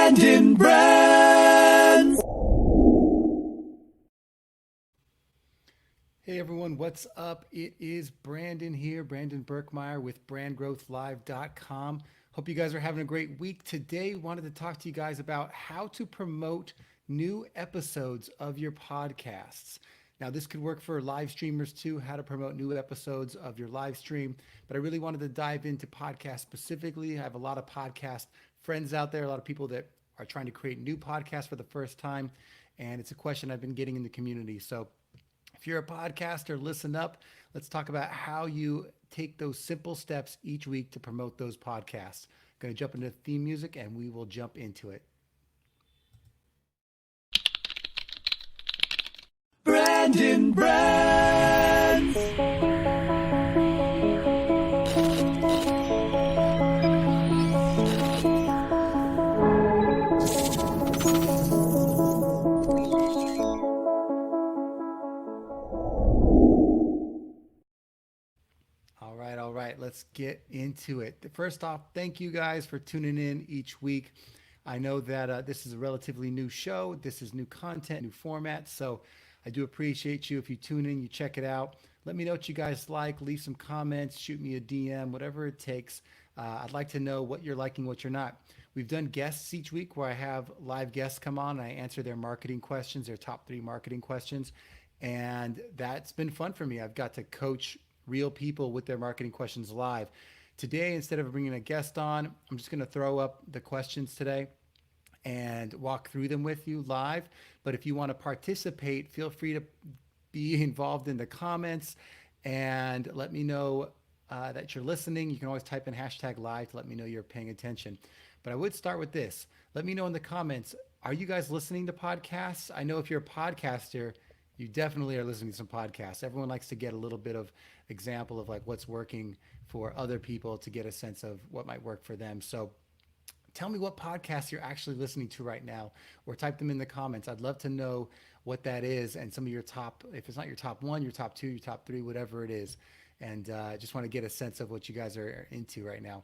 Brandon Brands. Hey everyone, what's up? It is Brandon here, Brandon Berkmeyer with brandgrowthlive.com. Hope you guys are having a great week. Today, wanted to talk to you guys about how to promote new episodes of your podcasts. Now, this could work for live streamers too, how to promote new episodes of your live stream. But I really wanted to dive into podcasts specifically. I have a lot of podcast friends out there, a lot of people that are trying to create new podcasts for the first time. And it's a question I've been getting in the community. So if you're a podcaster, listen up. Let's talk about how you take those simple steps each week to promote those podcasts. I'm going to jump into theme music and we will jump into it. Brandon Brands. All right, let's get into it. First off, thank you guys for tuning in each week. I know that this is a relatively new show. This is new content, new format. So I do appreciate you if you tune in, you check it out. Let me know what you guys like. Leave some comments, shoot me a DM, whatever it takes. I'd like to know what you're liking, what you're not. We've done guests each week where I have live guests come on and I answer their marketing questions, their top 3 marketing questions. And that's been fun for me. I've got to coach real people with their marketing questions live. Today, instead of bringing a guest on, I'm just going to throw up the questions today and walk through them with you live. But if you want to participate, feel free to be involved in the comments and let me know that you're listening. You can always type in hashtag live to let me know you're paying attention. But I would start with this. Let me know in the comments, are you guys listening to podcasts? I know if you're a podcaster, you definitely are listening to some podcasts. Everyone likes to get a little bit of example of like what's working for other people to get a sense of what might work for them. So tell me what podcasts you're actually listening to right now, or type them in the comments. I'd love to know what that is and some of your top, if it's not your top 1, your top 2, your top 3, whatever it is. And just want to get a sense of what you guys are into right now.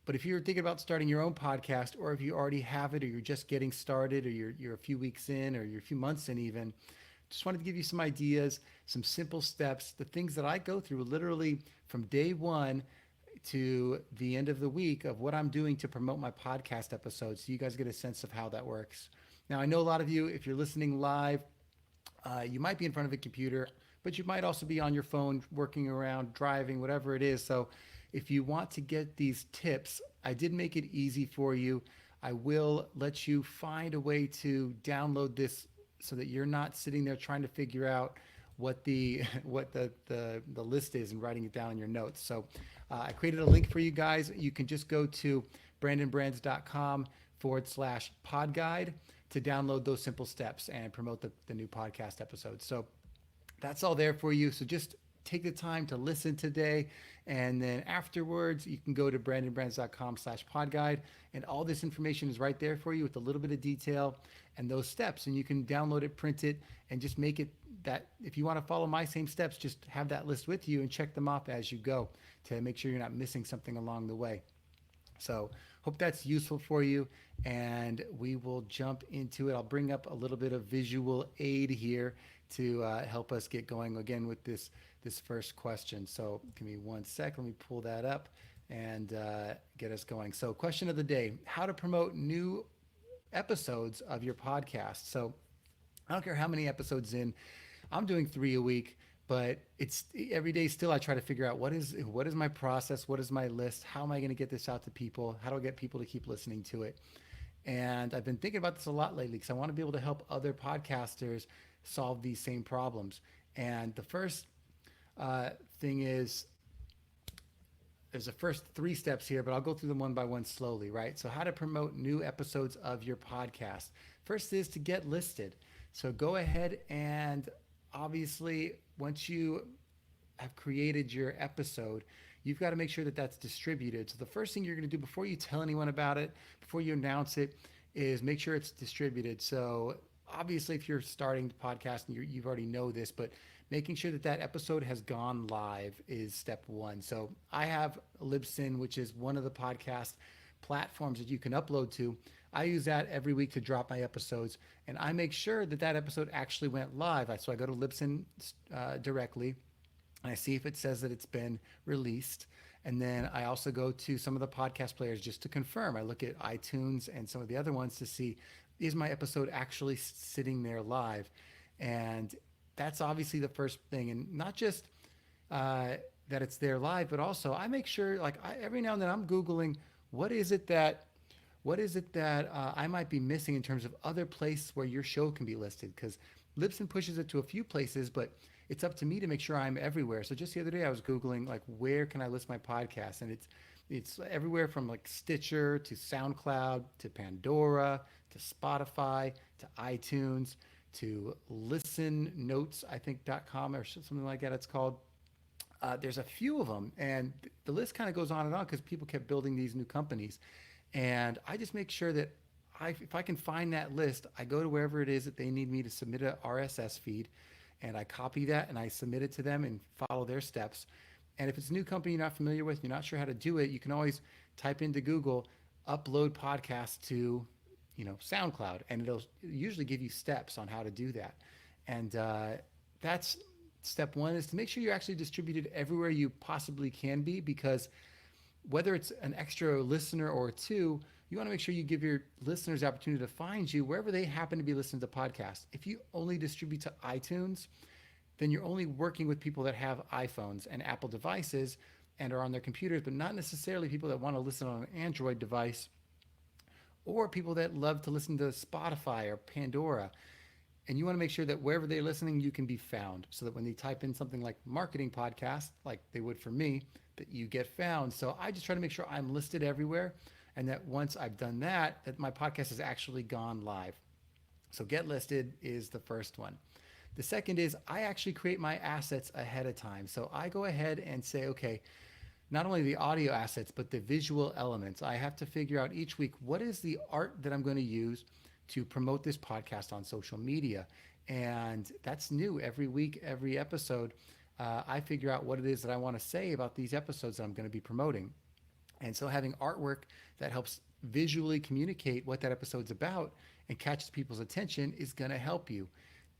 But if you're thinking about starting your own podcast, or if you already have it, or you're just getting started, or you're a few weeks in, or you're a few months in even, just wanted to give you some ideas, some simple steps, the things that I go through literally from day one to the end of the week of what I'm doing to promote my podcast episodes, so you guys get a sense of how that works. Now, I know a lot of you, if you're listening live, you might be in front of a computer, but you might also be on your phone, working around, driving, whatever it is. So if you want to get these tips, I did make it easy for you. I will let you find a way to download this so that you're not sitting there trying to figure out what the list is and writing it down in your notes. So I created a link for you guys. You can just go to brandonbrands.com/pod guide to download those simple steps and promote the new podcast episodes. So that's all there for you. So just take the time to listen today. And then afterwards, you can go to brandonbrands.com/pod guide. And all this information is right there for you with a little bit of detail and those steps. And you can download it, print it, and just make it that if you want to follow my same steps, just have that list with you and check them off as you go to make sure you're not missing something along the way. So hope that's useful for you, and we will jump into it. I'll bring up a little bit of visual aid here to help us get going again with this first question. So give me one sec. Let me pull that up and get us going. So question of the day, how to promote new episodes of your podcast. So I don't care how many episodes in, I'm doing 3 a week, but it's every day still I try to figure out what is my process, what is my list, how am I going to get this out to people, how do I get people to keep listening to it. And I've been thinking about this a lot lately because I want to be able to help other podcasters solve these same problems. And the first thing is, there's the first 3 steps here, but I'll go through them one by one slowly, right? So how to promote new episodes of your podcast. First is to get listed. So go ahead and obviously once you have created your episode, you've got to make sure that that's distributed. So the first thing you're going to do before you tell anyone about it, before you announce it, is make sure it's distributed. So obviously if you're starting the podcast and you've already know this, but making sure that that episode has gone live is step 1. So I have Libsyn, which is one of the podcast platforms that you can upload to. I use that every week to drop my episodes, and I make sure that that episode actually went live. So I go to Libsyn directly, and I see if it says that it's been released. And then I also go to some of the podcast players just to confirm. I look at iTunes and some of the other ones to see, is my episode actually sitting there live? And that's obviously the first thing. And not just that it's there live, but also I make sure, like, every now and then I'm Googling, what is it that I might be missing in terms of other places where your show can be listed? Because Libsyn pushes it to a few places, but it's up to me to make sure I'm everywhere. So just the other day I was Googling, like, where can I list my podcast? And it's everywhere from like Stitcher to SoundCloud to Pandora to Spotify to iTunes to Listen Notes, I think .com or something like that it's called. There's a few of them, and the list kind of goes on and on because people kept building these new companies. And I just make sure that if I can find that list, I go to wherever it is that they need me to submit a RSS feed, and I copy that and I submit it to them and follow their steps. And if it's a new company you're not familiar with, you're not sure how to do it, you can always type into Google, upload podcast to, SoundCloud, and it'll usually give you steps on how to do that. And that's step one, is to make sure you're actually distributed everywhere you possibly can be, because whether it's an extra listener or two, you want to make sure you give your listeners the opportunity to find you wherever they happen to be listening to podcasts. If you only distribute to iTunes, then you're only working with people that have iPhones and Apple devices and are on their computers, but not necessarily people that want to listen on an Android device, or people that love to listen to Spotify or Pandora. And you want to make sure that wherever they're listening, you can be found, so that when they type in something like marketing podcast, like they would for me, that you get found. So I just try to make sure I'm listed everywhere, and that once I've done that, that my podcast has actually gone live. So get listed is the first one. The second is I actually create my assets ahead of time. So I go ahead and say, okay, not only the audio assets, but the visual elements. I have to figure out each week, what is the art that I'm going to use to promote this podcast on social media? And that's new every week, every episode. I figure out what it is that I want to say about these episodes that I'm going to be promoting. And so having artwork that helps visually communicate what that episode's about and catches people's attention is going to help you.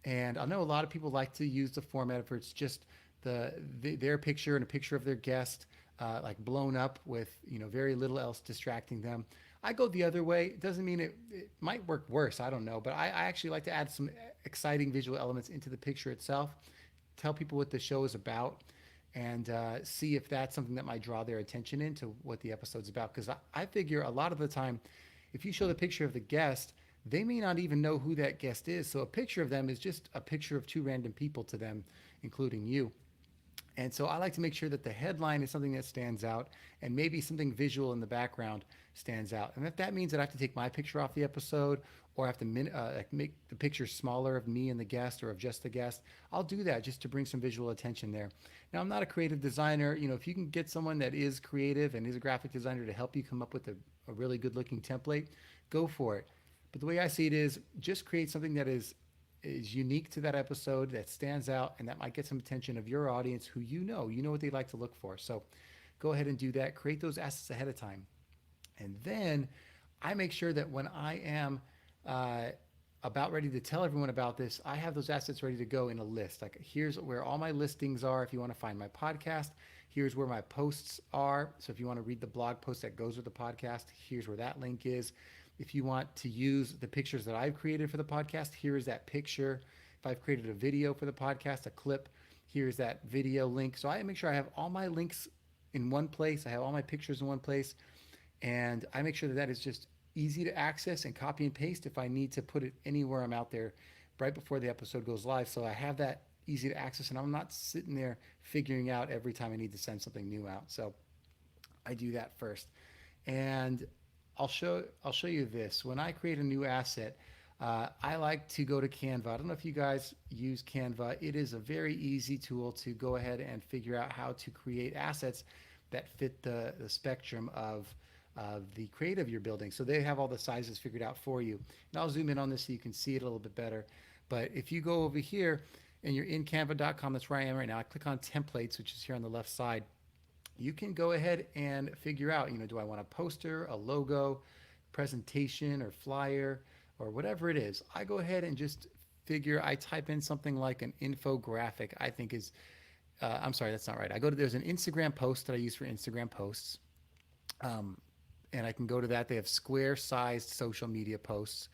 And I know a lot of people like to use the format where it's just their picture and a picture of their guest, like blown up with very little else distracting them. I go the other way. It doesn't mean it might work worse. I don't know. But I actually like to add some exciting visual elements into the picture itself, tell people what the show is about, and see if that's something that might draw their attention into what the episode's about. Because I figure a lot of the time, if you show the picture of the guest, they may not even know who that guest is. So a picture of them is just a picture of two random people to them, including you. And so I like to make sure that the headline is something that stands out, and maybe something visual in the background stands out. And if that means that I have to take my picture off the episode, or I have to make the picture smaller of me and the guest, or of just the guest, I'll do that just to bring some visual attention there. Now, I'm not a creative designer. If you can get someone that is creative and is a graphic designer to help you come up with a really good looking template, go for it. But the way I see it is, just create something that is unique to that episode, that stands out, and that might get some attention of your audience, who you know what they like to look for. So go ahead and do that. Create those assets ahead of time. And then I make sure that when I am about ready to tell everyone about this, I have those assets ready to go in a list. Like, here's where all my listings are if you want to find my podcast. Here's where my posts are. So if you want to read the blog post that goes with the podcast, here's where that link is. If you want to use the pictures that I've created for the podcast, here is that picture. If I've created a video for the podcast, a clip, here's that video link. So I make sure I have all my links in one place. I have all my pictures in one place. And I make sure that that is just easy to access and copy and paste if I need to put it anywhere I'm out there right before the episode goes live. So I have that easy to access, and I'm not sitting there figuring out every time I need to send something new out. So I do that first. And I'll show you this. When I create a new asset, I like to go to Canva. I don't know if you guys use Canva. It is a very easy tool to go ahead and figure out how to create assets that fit the spectrum of the creative you're building. So they have all the sizes figured out for you. And I'll zoom in on this so you can see it a little bit better. But if you go over here and you're in canva.com, that's where I am right now. I click on templates, which is here on the left side. you can go ahead and figure out, do I want a poster, a logo, presentation, or flyer, or whatever it is? I go ahead and just I type in something like an infographic, I think is, I'm sorry, that's not right. There's an Instagram post that I use for Instagram posts. Um, and I can go to that. They have square sized social media posts,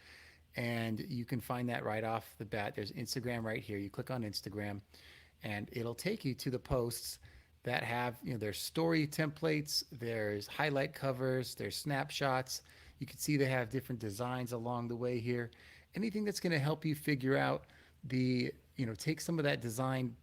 and you can find that right off the bat. There's Instagram right here. You click on Instagram, and it'll take you to the posts that have, there's story templates, there's highlight covers, there's snapshots. You can see they have different designs along the way here. Anything that's going to help you figure out take some of that design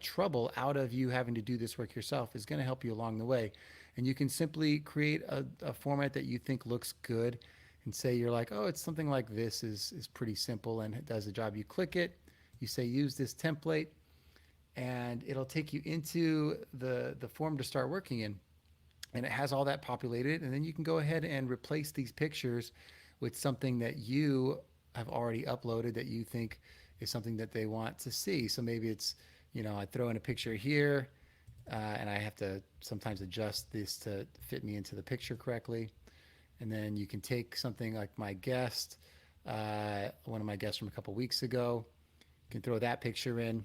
trouble out of you having to do this work yourself is going to help you along the way. And you can simply create a format that you think looks good and say you're like, oh, it's something like this is pretty simple and it does the job. You click it, you say use this template, and it'll take you into the form to start working in. And it has all that populated, and then you can go ahead and replace these pictures with something that you have already uploaded that you think is something that they want to see. So maybe it's, I throw in a picture here, and I have to sometimes adjust this to fit me into the picture correctly. And then you can take something like my guest, one of my guests from a couple weeks ago, you can throw that picture in.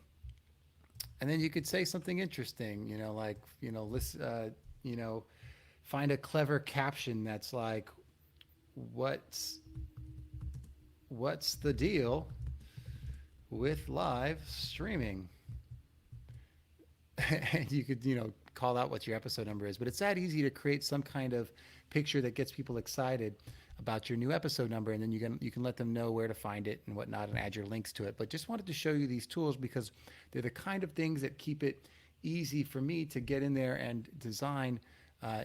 And then you could say something interesting, list, find a clever caption that's like, what's the deal with live streaming? And you could, call out what your episode number is. But it's that easy to create some kind of picture that gets people excited about your new episode number, and then you can let them know where to find it and whatnot, and add your links to it. But just wanted to show you these tools because they're the kind of things that keep it easy for me to get in there and design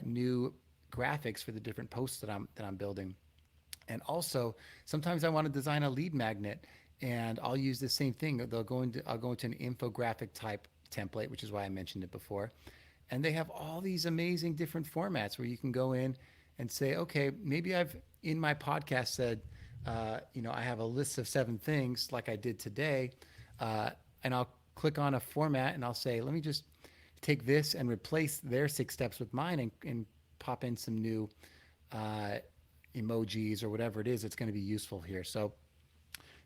new graphics for the different posts that I'm building. And also, sometimes I want to design a lead magnet, and I'll use the same thing. I'll go into an infographic type template, which is why I mentioned it before. And they have all these amazing different formats where you can go in and say, okay, maybe I've in my podcast said, I have a list of 7 things like I did today, and I'll click on a format and I'll say, let me just take this and replace their 6 steps with mine, and pop in some new emojis or whatever it is that's going to be useful here. So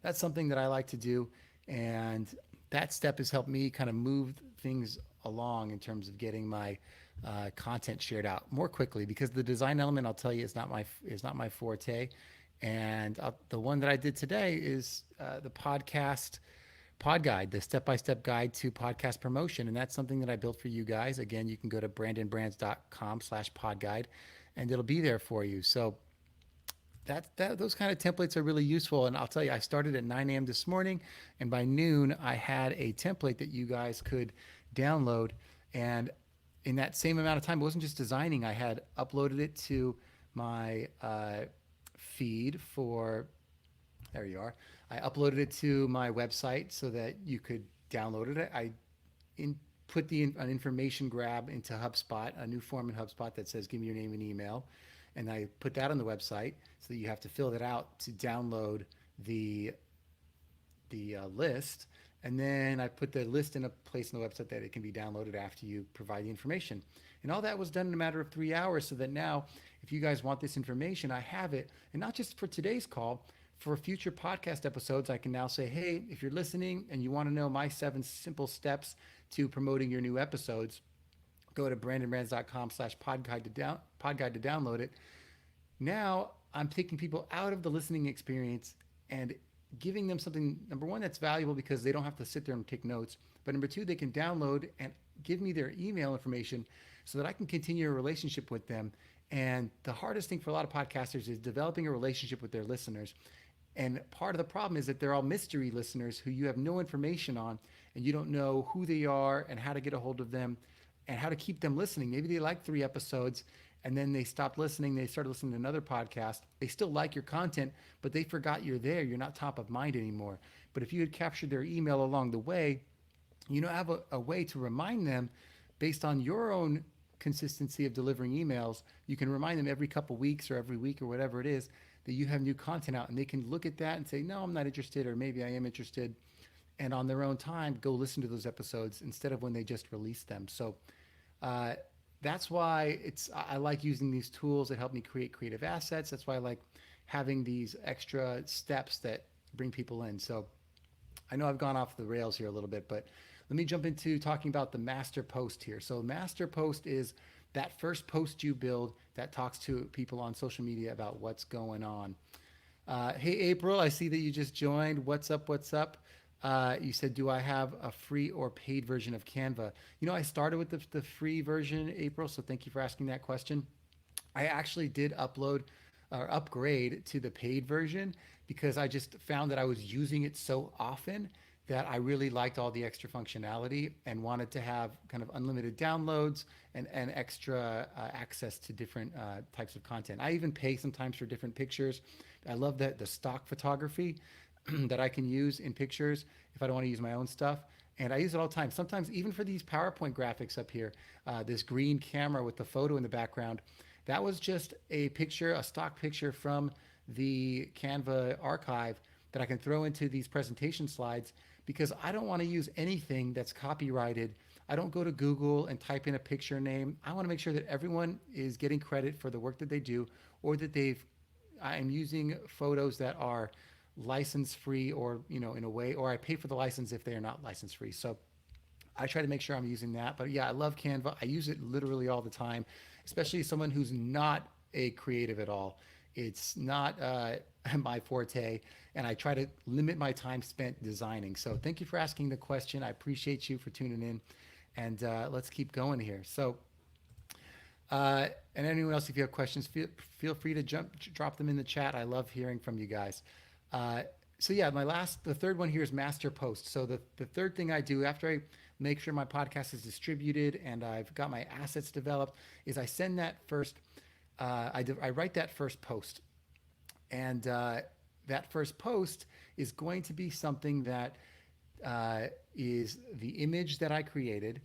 that's something that I like to do, and that step has helped me kind of move things along in terms of getting my content shared out more quickly, because the design element, I'll tell you, is not my forte. And the one that I did today is the podcast pod guide, the step-by-step guide to podcast promotion. And that's something that I built for you guys. Again, you can go to brandonbrands.com/pod guide, and it'll be there for you. So those kind of templates are really useful. And I'll tell you, I started at 9 a.m. this morning, and by noon I had a template that you guys could download. And in that same amount of time, it wasn't just designing. I had uploaded it to my feed for, there you are. I uploaded it to my website so that you could download it. I put an information grab into HubSpot, a new form in HubSpot that says, give me your name and email. And I put that on the website so that you have to fill that out to download the list. And then I put the list in a place on the website that it can be downloaded after you provide the information. And all that was done in a matter of 3 hours, so that now, if you guys want this information, I have it. And not just for today's call, for future podcast episodes, I can now say, hey, if you're listening and you want to know my 7 simple steps to promoting your new episodes, go to brandonbrands.com/pod guide to download it. Now I'm taking people out of the listening experience and giving them something, number one, that's valuable because they don't have to sit there and take notes. But number 2, they can download and give me their email information so that I can continue a relationship with them. And the hardest thing for a lot of podcasters is developing a relationship with their listeners. And part of the problem is that they're all mystery listeners who you have no information on, and you don't know who they are and how to get a hold of them and how to keep them listening. Maybe they like 3 episodes and then they stopped listening. They started listening to another podcast. They still like your content, but they forgot you're there. You're not top of mind anymore. But if you had captured their email along the way, have a way to remind them based on your own consistency of delivering emails. You can remind them every couple weeks or every week or whatever it is that you have new content out, and they can look at that and say, no, I'm not interested, or maybe I am interested. And on their own time, go listen to those episodes instead of when they just release them. So that's why I like using these tools that help me create creative assets. That's why I like having these extra steps that bring people in. So I know I've gone off the rails here a little bit, but let me jump into talking about the master post here. So master post is that first post you build that talks to people on social media about what's going on. Hey, April, I see that you just joined. What's up? What's up? You said, do I have a free or paid version of Canva? You know, I started with the free version, April, so thank you for asking that question. I actually did upload or upgrade to the paid version because I just found that I was using it so often that I really liked all the extra functionality and wanted to have kind of unlimited downloads and extra access to different types of content. I even pay sometimes for different pictures. I love that the stock photography that I can use in pictures if I don't want to use my own stuff. And I use it all the time. Sometimes even for these PowerPoint graphics up here, this green camera with the photo in the background, that was just a picture, a stock picture from the Canva archive that I can throw into these presentation slides because I don't want to use anything that's copyrighted. I don't go to Google and type in a picture name. I want to make sure that everyone is getting credit for the work that they do or that I'm using photos that are license free or, you know, in a way, or I pay for the license if they are not license free. So I try to make sure I'm using that. But yeah, I love Canva. I use it literally all the time, especially someone who's not a creative at all. It's not my forte, and I try to limit my time spent designing. So thank you for asking the question. I appreciate you for tuning in, and let's keep going here. So, and anyone else, if you have questions, feel free to drop them in the chat. I love hearing from you guys. Uh, so yeah, the third one here is master post. So the third thing I do after I make sure my podcast is distributed and I've got my assets developed is I send that first, I write that first post. And that first post is going to be something that is the image that I created,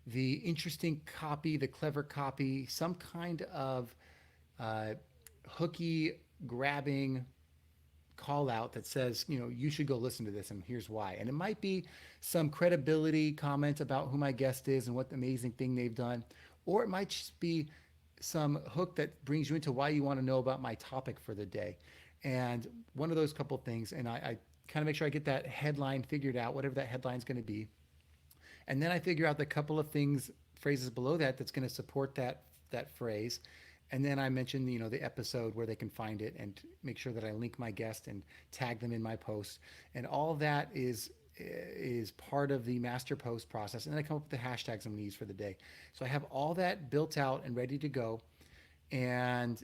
the interesting copy, the clever copy, some kind of uh, hooky grabbing call out that says, you know, you should go listen to this and here's why. And it might be some credibility comment about who my guest is and what the amazing thing they've done. Or it might just be some hook that brings you into why you want to know about my topic for the day. And one of those couple things. And I kind of make sure I get that headline figured out, whatever that headline is going to be. And then I figure out the couple of things, phrases below that that's going to support that phrase. And then I mentioned, you know, the episode where they can find it and make sure that I link my guest and tag them in my post. And all of that is part of the master post process. And then I come up with the hashtags I'm going to use for the day. So I have all that built out and ready to go. And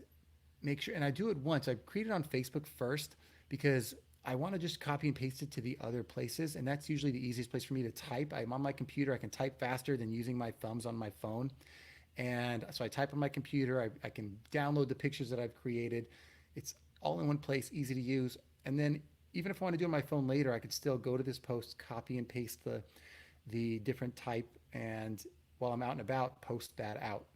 make sure, and I do it once. I create it on Facebook first because I want to just copy and paste it to the other places. And that's usually the easiest place for me to type. I'm on my computer. I can type faster than using my thumbs on my phone. And so I type on my computer. I can download the pictures that I've created. It's all in one place, easy to use. And then even if I want to do it on my phone later, I could still go to this post, copy and paste the different type, and while I'm out and about, post that out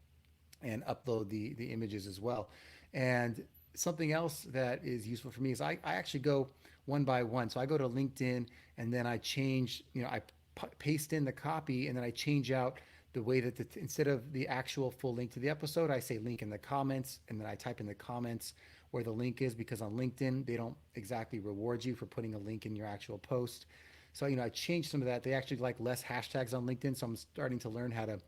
and upload the images as well. And something else that is useful for me is I actually go one by one. So I go to LinkedIn and then I change, you know, I paste in the copy and then I change out the way that instead of the actual full link to the episode, I say link in the comments, and then I type in the comments where the link is, because on LinkedIn, they don't exactly reward you for putting a link in your actual post. So, you know, I changed some of that. They actually like less hashtags on LinkedIn. So I'm starting to learn how to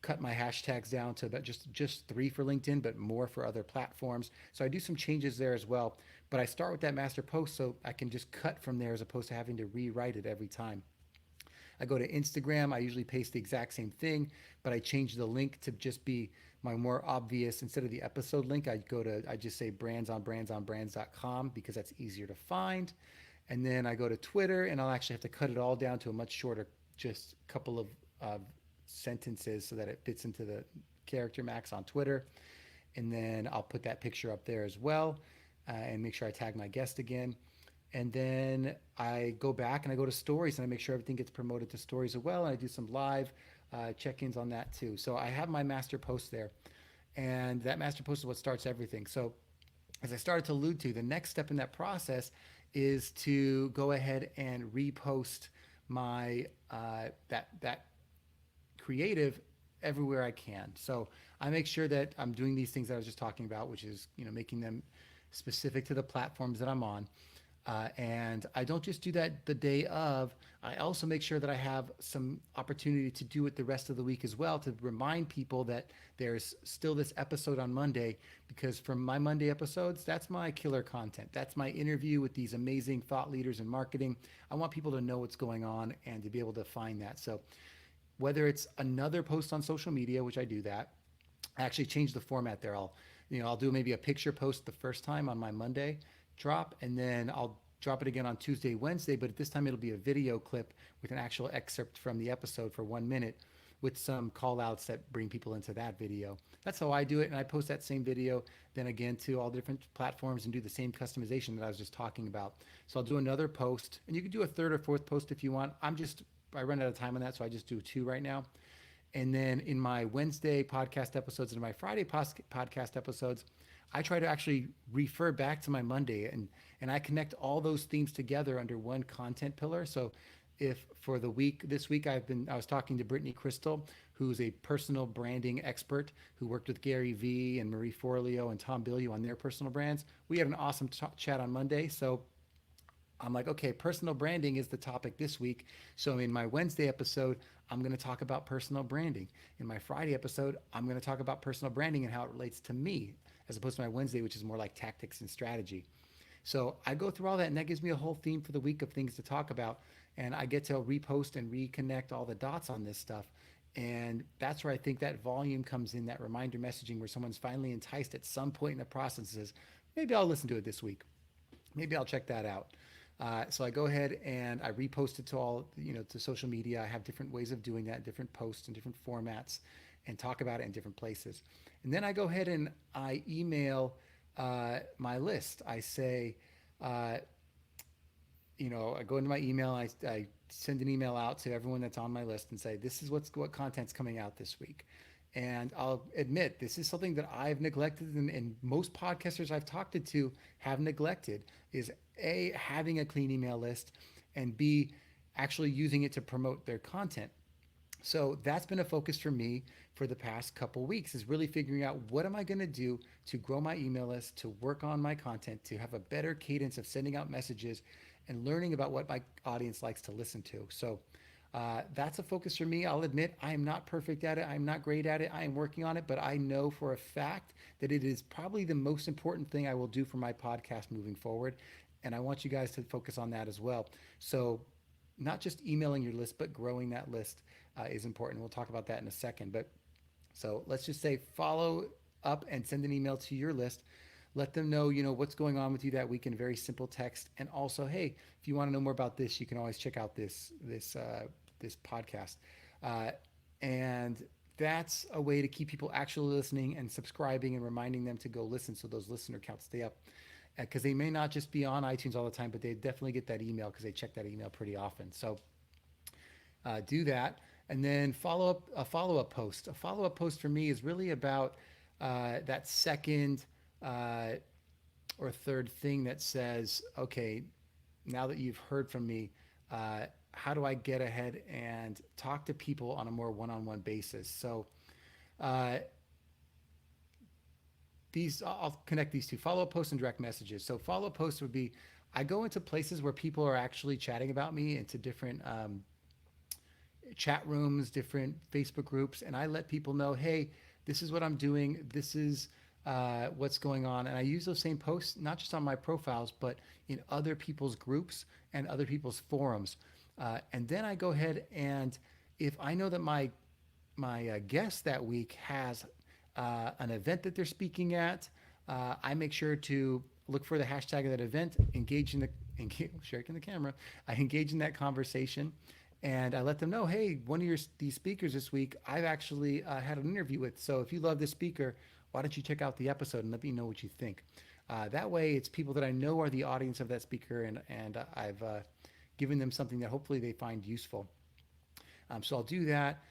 cut my hashtags down to about just 3 for LinkedIn, but more for other platforms. So I do some changes there as well. But I start with that master post so I can just cut from there as opposed to having to rewrite it every time. I go to Instagram, I usually paste the exact same thing, but I change the link to just be my more obvious. Instead of the episode link, I just say brands.com because that's easier to find. And then I go to Twitter and I'll actually have to cut it all down to a much shorter, just a couple of sentences so that it fits into the character max on Twitter. And then I'll put that picture up there as well and make sure I tag my guest again. And then I go back and I go to stories and I make sure everything gets promoted to stories as well. And I do some live check-ins on that too. So I have my master post there, and that master post is what starts everything. So as I started to allude to, the next step in that process is to go ahead and repost my that creative everywhere I can. So I make sure that I'm doing these things that I was just talking about, which is, making them specific to the platforms that I'm on. And I don't just do that the day of. I also make sure that I have some opportunity to do it the rest of the week as well, to remind people that there's still this episode on Monday, because from my Monday episodes, that's my killer content. That's my interview with these amazing thought leaders in marketing. I want people to know what's going on and to be able to find that. So whether it's another post on social media, which I do that, I actually change the format there. I'll do maybe a picture post the first time on my Monday drop, and then I'll drop it again on Tuesday, Wednesday, but at this time it'll be a video clip with an actual excerpt from the episode for 1 minute with some call outs that bring people into that video. That's how I do it. And I post that same video then again to all the different platforms and do the same customization that I was just talking about. So I'll do another post, and you can do a third or fourth post if you want. I run out of time on that, so I just do two right now. And then in my Wednesday podcast episodes and my Friday podcast episodes, I try to actually refer back to my Monday, and I connect all those themes together under one content pillar. So if for this week I was talking to Brittany Crystal, who's a personal branding expert who worked with Gary Vee and Marie Forleo and Tom Bilyeu on their personal brands. We had an awesome chat on Monday. So I'm like, okay, personal branding is the topic this week. So in my Wednesday episode, I'm going to talk about personal branding. In my Friday episode, I'm going to talk about personal branding and how it relates to me, as opposed to my Wednesday, which is more like tactics and strategy. So I go through all that, and that gives me a whole theme for the week of things to talk about. And I get to repost and reconnect all the dots on this stuff. And that's where I think that volume comes in, that reminder messaging, where someone's finally enticed at some point in the process and says, maybe I'll listen to it this week. Maybe I'll check that out. So I go ahead and I repost it to to social media. I have different ways of doing that, different posts and different formats, and talk about it in different places. And then I go ahead and I email my list. I say, I go into my email. I send an email out to everyone that's on my list and say, this is what content's coming out this week. And I'll admit, this is something that I've neglected, and most podcasters I've talked to have neglected, is A, having a clean email list, and B, actually using it to promote their content. So that's been a focus for me for the past couple weeks, is really figuring out what am I going to do to grow my email list, to work on my content, to have a better cadence of sending out messages and learning about what my audience likes to listen to. So that's a focus for me. I'll admit I am not perfect at it. I'm not great at it. I am working on it, but I know for a fact that it is probably the most important thing I will do for my podcast moving forward. And I want you guys to focus on that as well. So not just emailing your list, but growing that list is important. We'll talk about that in a second. But so let's just say follow up and send an email to your list. Let them know, what's going on with you that week in very simple text. And also, hey, if you want to know more about this, you can always check out this podcast. And that's a way to keep people actually listening and subscribing and reminding them to go listen, so those listener counts stay up. Because they may not just be on iTunes all the time, but they definitely get that email because they check that email pretty often. So do that. And then a follow-up post. A follow-up post for me is really about that second or third thing that says, okay, now that you've heard from me, how do I get ahead and talk to people on a more one-on-one basis? So I'll connect these two: follow-up posts and direct messages. So follow-up posts would be, I go into places where people are actually chatting about me, into different chat rooms, different Facebook groups, and I let people know, hey, this is what I'm doing. This is what's going on. And I use those same posts, not just on my profiles, but in other people's groups and other people's forums. And then I go ahead, and if I know that my guest that week has an event that they're speaking at, I make sure to look for the hashtag of that event, share it in the camera. I engage in that conversation, and I let them know, hey, one of these speakers this week, I've actually had an interview with. So if you love this speaker, why don't you check out the episode and let me know what you think? That way, it's people that I know are the audience of that speaker, and I've given them something that hopefully they find useful. So I'll do that.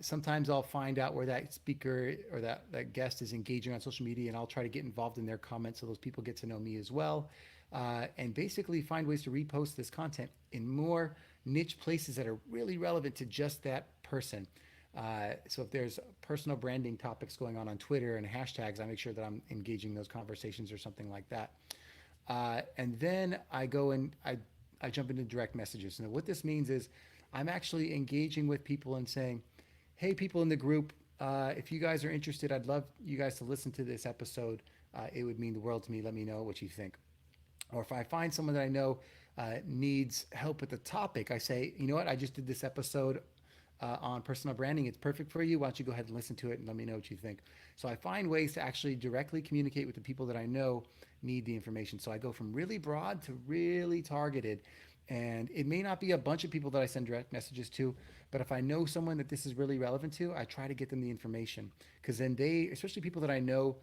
Sometimes I'll find out where that speaker or that guest is engaging on social media, and I'll try to get involved in their comments so those people get to know me as well. And basically find ways to repost this content in more niche places that are really relevant to just that person. So if there's personal branding topics going on Twitter and hashtags, I make sure that I'm engaging those conversations or something like that. And then I go and I jump into direct messages. And what this means is I'm actually engaging with people and saying, hey, people in the group, if you guys are interested, I'd love you guys to listen to this episode. It would mean the world to me. Let me know what you think. Or if I find someone that I know needs help with the topic, I say, you know what, I just did this episode on personal branding. It's perfect for you. Why don't you go ahead and listen to it and let me know what you think? So I find ways to actually directly communicate with the people that I know need the information. So I go from really broad to really targeted. And it may not be a bunch of people that I send direct messages to, but if I know someone that this is really relevant to, I try to get them the information. Because then they, especially people that I know,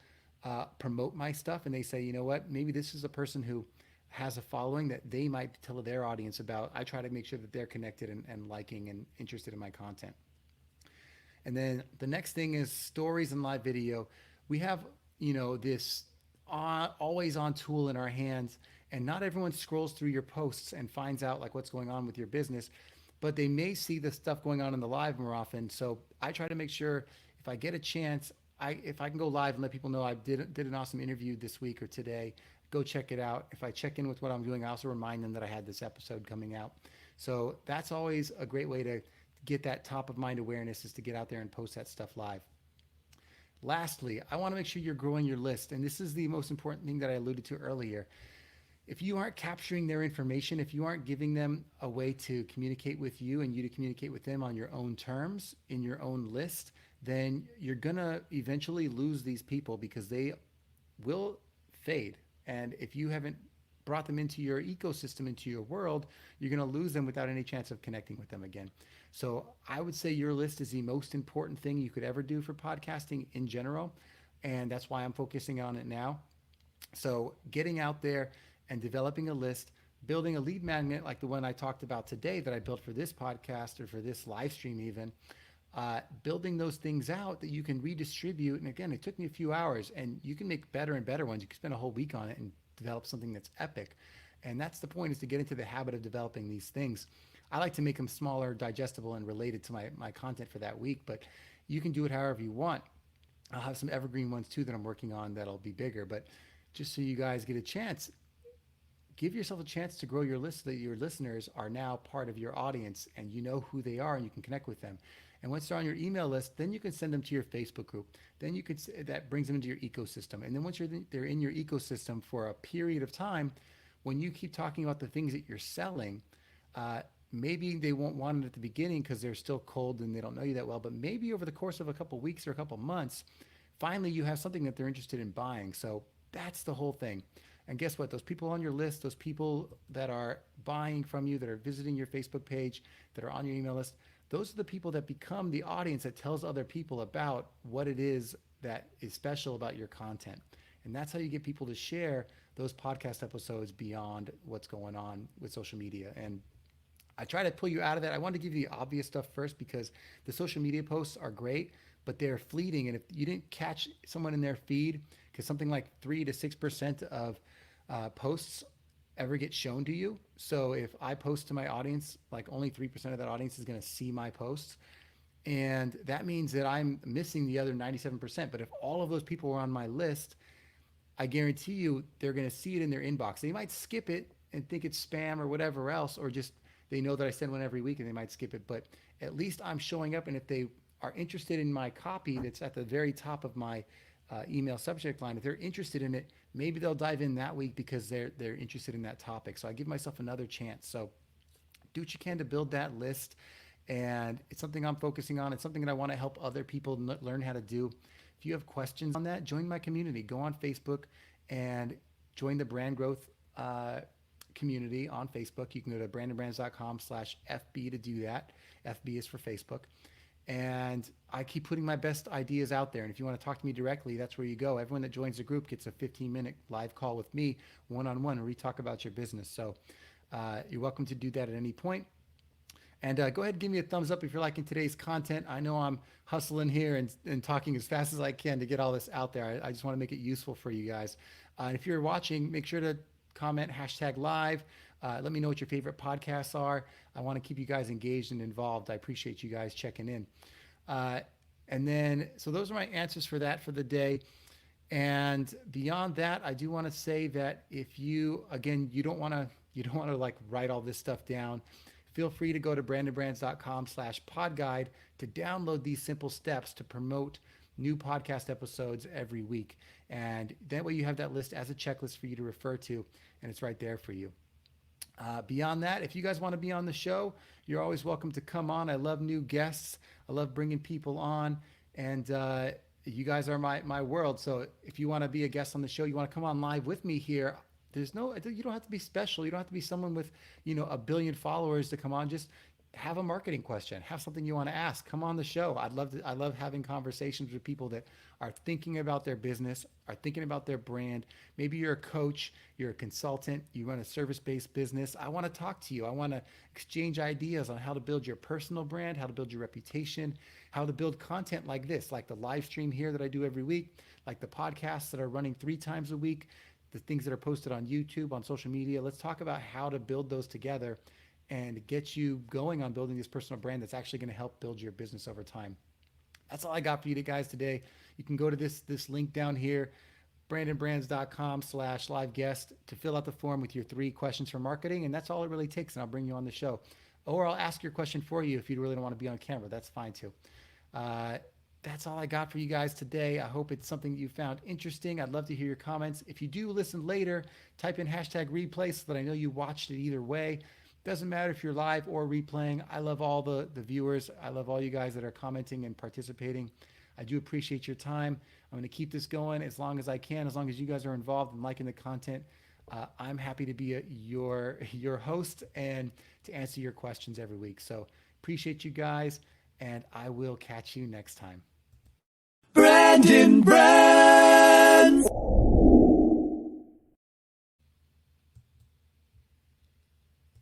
promote my stuff and they say, you know what, maybe this is a person who has a following that they might tell their audience about. I try to make sure that they're connected and liking and interested in my content. And then the next thing is stories and live video. We have, this always on tool in our hands, and not everyone scrolls through your posts and finds out like what's going on with your business, but they may see the stuff going on in the live more often. So I try to make sure if I get a chance, if I can go live and let people know I did an awesome interview this week or today, go check it out. If I check in with what I'm doing, I also remind them that I had this episode coming out. So that's always a great way to get that top of mind awareness, is to get out there and post that stuff live. Lastly, I want to make sure you're growing your list. And this is the most important thing that I alluded to earlier. If you aren't capturing their information, if you aren't giving them a way to communicate with you and you to communicate with them on your own terms, in your own list, then you're going to eventually lose these people because they will fade. And if you haven't brought them into your ecosystem, into your world, you're going to lose them without any chance of connecting with them again. So I would say your list is the most important thing you could ever do for podcasting in general. And that's why I'm focusing on it now. So getting out there and developing a list, building a lead magnet like the one I talked about today that I built for this podcast or for this live stream even, building those things out that you can redistribute. And again, it took me a few hours, and you can make better and better ones. You can spend a whole week on it and develop something that's epic. And that's the point, is to get into the habit of developing these things. I like to make them smaller, digestible, and related to my content for that week, but you can do it however you want. I'll have some evergreen ones too that I'm working on that'll be bigger, but just so you guys get a chance, give yourself a chance to grow your list so that your listeners are now part of your audience and you know who they are and you can connect with them. And once they're on your email list, then you can send them to your Facebook group. Then that brings them into your ecosystem. And then once they're in your ecosystem for a period of time, when you keep talking about the things that you're selling, maybe they won't want it at the beginning because they're still cold and they don't know you that well. But maybe over the course of a couple of weeks or a couple of months, finally you have something that they're interested in buying. So that's the whole thing. And guess what? Those people on your list, those people that are buying from you, that are visiting your Facebook page, that are on your email list, those are the people that become the audience that tells other people about what it is that is special about your content. And that's how you get people to share those podcast episodes beyond what's going on with social media. And I try to pull you out of that. I want to give you the obvious stuff first, because the social media posts are great, but they're fleeting. And if you didn't catch someone in their feed, because something like 3 to 6% of posts ever get shown to you. So if I post to my audience, like only 3% of that audience is going to see my posts. And that means that I'm missing the other 97%. But if all of those people were on my list, I guarantee you they're going to see it in their inbox. They might skip it and think it's spam or whatever else, or just they know that I send one every week and they might skip it. But at least I'm showing up. And if they are interested in my copy that's at the very top of my email subject line, if they're interested in it, maybe they'll dive in that week because they're interested in that topic. So I give myself another chance. So do what you can to build that list. And it's something I'm focusing on. It's something that I want to help other people learn how to do. If you have questions on that, join my community. Go on Facebook and join the Brand Growth community on Facebook. You can go to brandonbrands.com/FB to do that. FB is for Facebook. And I keep putting my best ideas out there. And if you want to talk to me directly, that's where you go. Everyone that joins the group gets a 15-minute live call with me, one-on-one, where we talk about your business. So you're welcome to do that at any point. And go ahead and give me a thumbs up if you're liking today's content. I know I'm hustling here and talking as fast as I can to get all this out there. I just want to make it useful for you guys. And if you're watching, make sure to comment #live. Let me know what your favorite podcasts are. I want to keep you guys engaged and involved. I appreciate you guys checking in. Uh, and then, so those are my answers for that for the day. And beyond that, I do want to say that if you, again, you don't want to like write all this stuff down. Feel free to go to brandonbrands.com/podguide to download these simple steps to promote new podcast episodes every week. And that way you have that list as a checklist for you to refer to, and it's right there for you. Beyond that, if you guys want to be on the show, you're always welcome to come on. I love new guests. I love bringing people on, and you guys are my world. So if you want to be a guest on the show, you want to come on live with me here. You don't have to be special. You don't have to be someone with, a billion followers to come on. Just have a marketing question, have something you want to ask, come on the show. I love having conversations with people that are thinking about their business, are thinking about their brand. Maybe you're a coach, you're a consultant, you run a service-based business. I want to talk to you. I want to exchange ideas on how to build your personal brand, how to build your reputation, how to build content like this, like the live stream here that I do every week, like the podcasts that are running 3 times a week, the things that are posted on YouTube, on social media. Let's talk about how to build those together and get you going on building this personal brand that's actually going to help build your business over time. That's all I got for you guys today. You can go to this link down here, brandonbrands.com/live guest, to fill out the form with your 3 questions for marketing. And that's all it really takes. And I'll bring you on the show. Or I'll ask your question for you if you really don't want to be on camera. That's fine too. That's all I got for you guys today. I hope it's something you found interesting. I'd love to hear your comments. If you do listen later, type in #replay so that I know you watched it either way. Doesn't matter if you're live or replaying. I love all the viewers. I love all you guys that are commenting and participating. I do appreciate your time. I'm going to keep this going as long as I can, as long as you guys are involved and liking the content. I'm happy to be your host and to answer your questions every week. So appreciate you guys, and I will catch you next time. Brandon Brands.